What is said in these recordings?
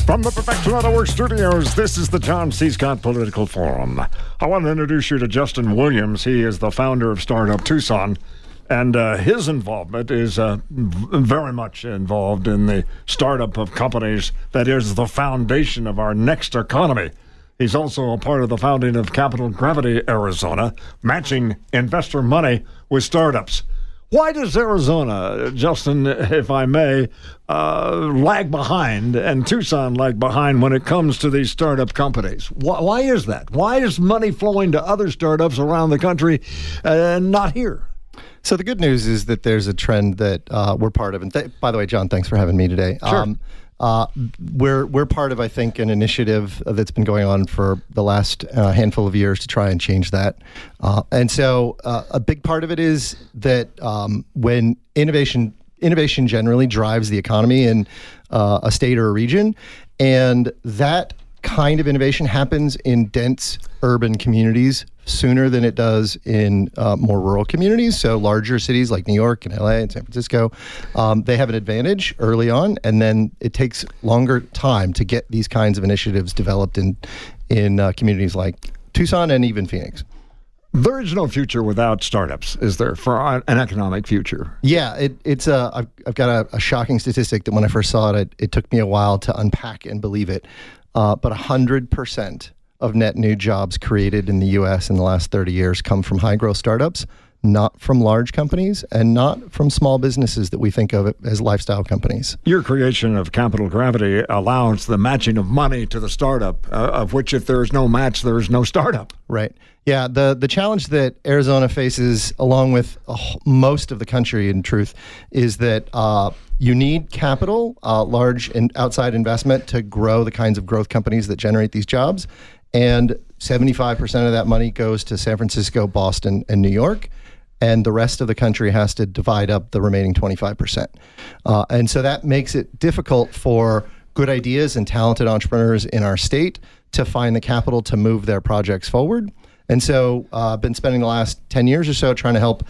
From the Perfection Auto Works studios, this is the John C. Scott Political Forum. I want to introduce you to Justin Williams. He is the founder of Startup Tucson, and his involvement is very much involved in the startup of companies that is the foundation of our next economy. He's also a part of the founding of Capital Gravity Arizona, matching investor money with startups. Why does Arizona, Justin, if I may, lag behind, and Tucson lag behind when it comes to these startup companies? Why is that? Why is money flowing to other startups around the country and not here? So the good news is that there's a trend that we're part of. And by the way, John, thanks for having me today. Sure. We're part of, I think, an initiative that's been going on for the last handful of years to try and change that. And so a big part of it is that when innovation generally drives the economy in a state or a region, and that kind of innovation happens in dense urban communities sooner than it does in more rural communities. So larger cities like New York and LA and San Francisco, they have an advantage early on, and then it takes longer time to get these kinds of initiatives developed in communities like Tucson and even Phoenix. There is no future without startups, is there, for an economic future? Yeah, I've got a shocking statistic that when I first saw it, it took me a while to unpack and believe it. But 100% of net new jobs created in the U.S. in the last 30 years come from high-growth startups, not from large companies and not from small businesses that we think of as lifestyle companies. Your creation of Capital Gravity allows the matching of money to the startup, of which if there is no match, there is no startup. Right. Yeah, the challenge that Arizona faces, along with most of the country, in truth, is that you need capital, large and outside investment to grow the kinds of growth companies that generate these jobs. And 75% of that money goes to San Francisco, Boston, and New York. And the rest of the country has to divide up the remaining 25%. And so that makes it difficult for good ideas and talented entrepreneurs in our state to find the capital to move their projects forward. And so I've been spending the last 10 years or so trying to help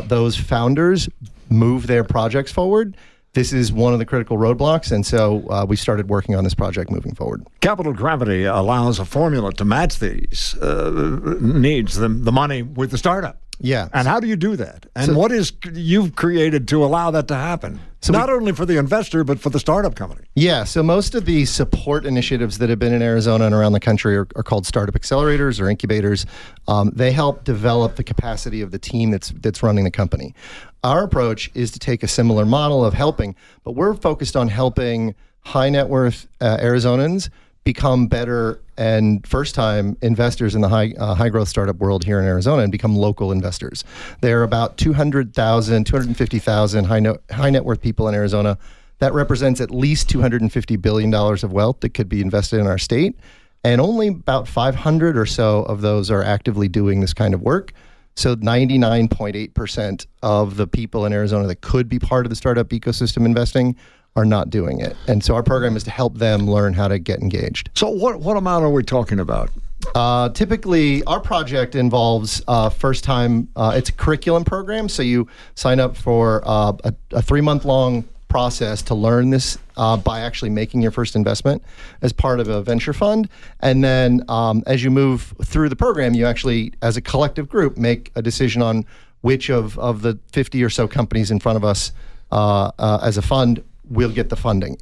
those founders move their projects forward. This is one of the critical roadblocks, and so we started working on this project moving forward. Capital Gravity allows a formula to match these needs, the money with the startup. Yeah. And how do you do that? And what is you've created to allow that to happen? So not only for the investor, but for the startup company. Yeah. So most of the support initiatives that have been in Arizona and around the country are called Startup Accelerators or incubators. They help develop the capacity of the team that's running the company. Our approach is to take a similar model of helping, but we're focused on helping high net worth Arizonans become better and first-time investors in the high-growth startup world here in Arizona and become local investors. There are about 250,000 high net worth people in Arizona. That represents at least $250 billion of wealth that could be invested in our state. And only about 500 or so of those are actively doing this kind of work. So 99.8% of the people in Arizona that could be part of the startup ecosystem investing are not doing it. And so our program is to help them learn how to get engaged. So what amount are we talking about? Typically, our project involves first-time, it's a curriculum program. So you sign up for a 3-month-long process to learn this by actually making your first investment as part of a venture fund. And then as you move through the program, you actually, as a collective group, make a decision on which of the 50 or so companies in front of us as a fund will get the funding.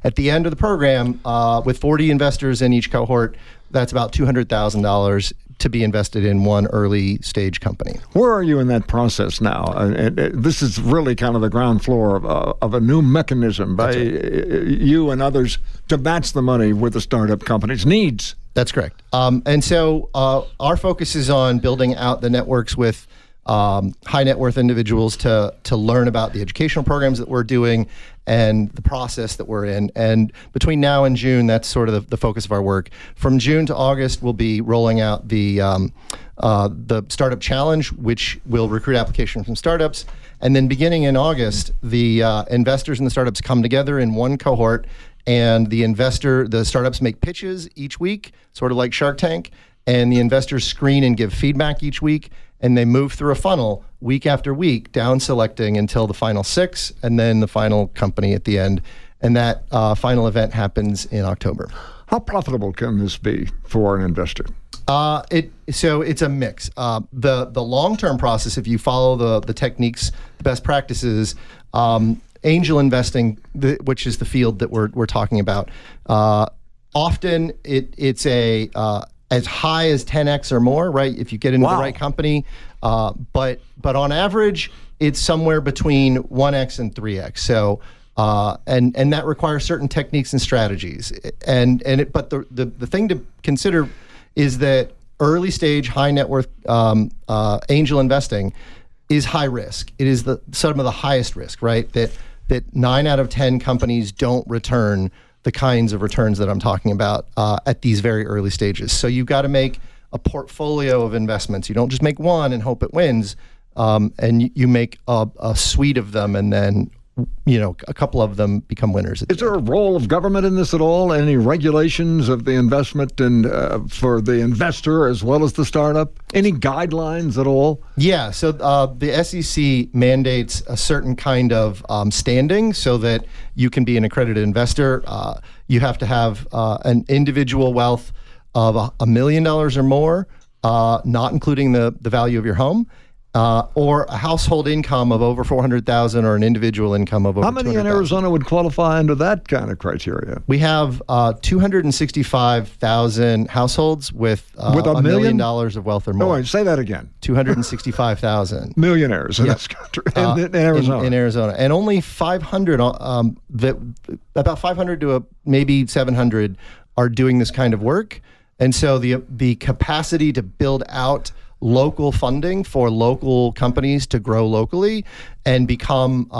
At the end of the program, with 40 investors in each cohort, that's about $200,000 to be invested in one early stage company. Where are you in that process now? This is really kind of the ground floor of a new mechanism by you and others to match the money with the startup company's needs. That's correct. And so our focus is on building out the networks with high net worth individuals to learn about the educational programs that we're doing and the process that we're in. And between now and June, that's sort of the focus of our work. From June to August, we'll be rolling out the Startup Challenge, which will recruit applications from startups. And then beginning in August, the investors and the startups come together in one cohort, and the startups make pitches each week, sort of like Shark Tank, and the investors screen and give feedback each week. And they move through a funnel week after week, down selecting until the final 6, and then the final company at the end. and that final event happens in October. How profitable can this be for an investor? So it's a mix. The long-term process, if you follow the techniques, the best practices, angel investing, which is the field that we're talking about, often it's as high as 10x or more, right? If you get into the right company, but on average, it's somewhere between 1x and 3x. So. And that requires certain techniques and strategies. But the thing to consider is that early stage, high net worth angel investing is high risk. It is some of the highest risk, right? That 9 out of 10 companies don't return the kinds of returns that I'm talking about at these very early stages. So you've got to make a portfolio of investments. You don't just make one and hope it wins. And you make a suite of them, and then a couple of them become winners. Is there a role of government in this at all? Any regulations of the investment and for the investor as well as the startup? Any guidelines at all? Yeah. So the SEC mandates a certain kind of standing so that you can be an accredited investor. You have to have an individual wealth of $1 million or more, not including the value of your home. Or a household income of over $400,000, or an individual income of over $200,000. How many in Arizona would qualify under that kind of criteria? We have 265,000 households with $1 million of wealth or more. No, wait, say that again. 265,000 millionaires in this country, in Arizona. In Arizona, and only 500, about 500 to maybe 700 are doing this kind of work, and so the capacity to build out local funding for local companies to grow locally and become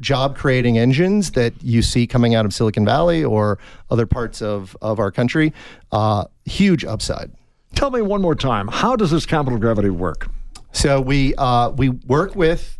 job creating engines that you see coming out of Silicon Valley or other parts of our country, huge upside. Tell me one more time, how does this Capital Gravity work? So we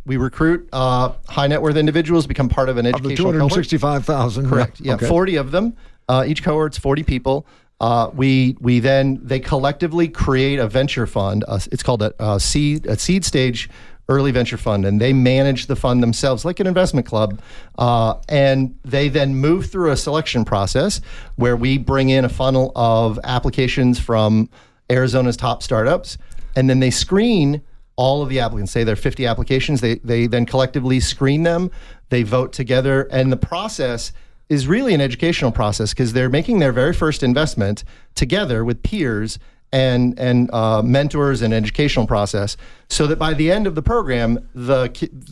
recruit high net worth individuals to become part of an educational cohort. Of the 265,000? Correct. Yeah, okay. 40 of them. Each cohort's 40 people. They collectively create a venture fund. It's called a seed stage early venture fund, and they manage the fund themselves like an investment club. And they then move through a selection process where we bring in a funnel of applications from Arizona's top startups, and then they screen all of the applicants. Say there are 50 applications. They then collectively screen them. They vote together, and the process is really an educational process because they're making their very first investment together with peers and mentors and educational process, so that by the end of the program,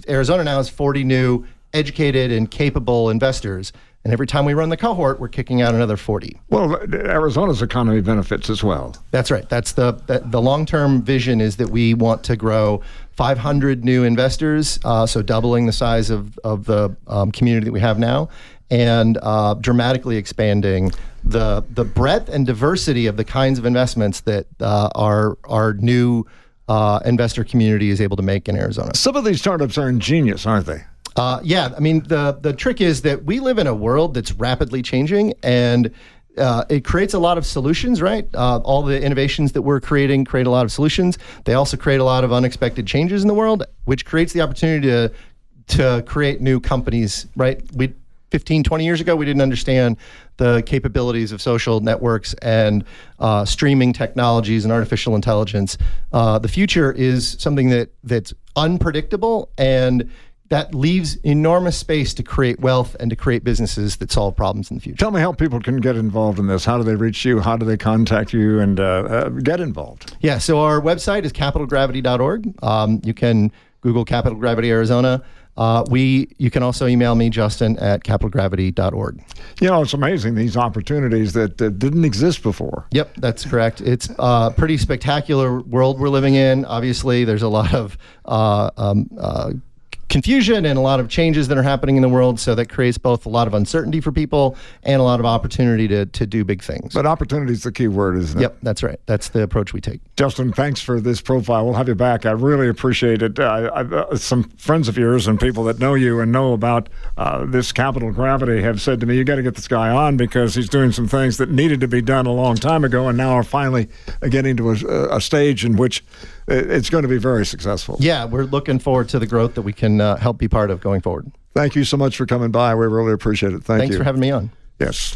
Arizona now has 40 new educated and capable investors. And every time we run the cohort, we're kicking out another 40. Well, Arizona's economy benefits as well. That's right. That's the long-term vision is that we want to grow 500 new investors, so doubling the size of the community that we have now, and dramatically expanding the breadth and diversity of the kinds of investments that our new investor community is able to make in Arizona. Some of these startups are ingenious, aren't they? Yeah, I mean, the trick is that we live in a world that's rapidly changing, and it creates a lot of solutions, right? All the innovations that we're creating create a lot of solutions. They also create a lot of unexpected changes in the world, which creates the opportunity to create new companies, right? 15, 20 years ago, we didn't understand the capabilities of social networks and streaming technologies and artificial intelligence. The future is something that's unpredictable, and that leaves enormous space to create wealth and to create businesses that solve problems in the future. Tell me how people can get involved in this. How do they reach you? How do they contact you and get involved? Yeah, so our website is capitalgravity.org. You can Google Capital Gravity Arizona. You can also email me, Justin, at capitalgravity.org. You know, it's amazing, these opportunities that didn't exist before. Yep, that's correct. It's a pretty spectacular world we're living in. Obviously, there's a lot of confusion and a lot of changes that are happening in the world, so that creates both a lot of uncertainty for people and a lot of opportunity to do big things. But opportunity is the key word, isn't it? Yep, that's right. That's the approach we take. Justin, thanks for this profile. We'll have you back. I really appreciate it. Some friends of yours and people that know you and know about this Capital Gravity have said to me, you got to get this guy on because he's doing some things that needed to be done a long time ago and now are finally getting to a stage in which it's going to be very successful. Yeah, we're looking forward to the growth that we can help be part of going forward. Thank you so much for coming by. We really appreciate it. Thanks for having me on. Yes.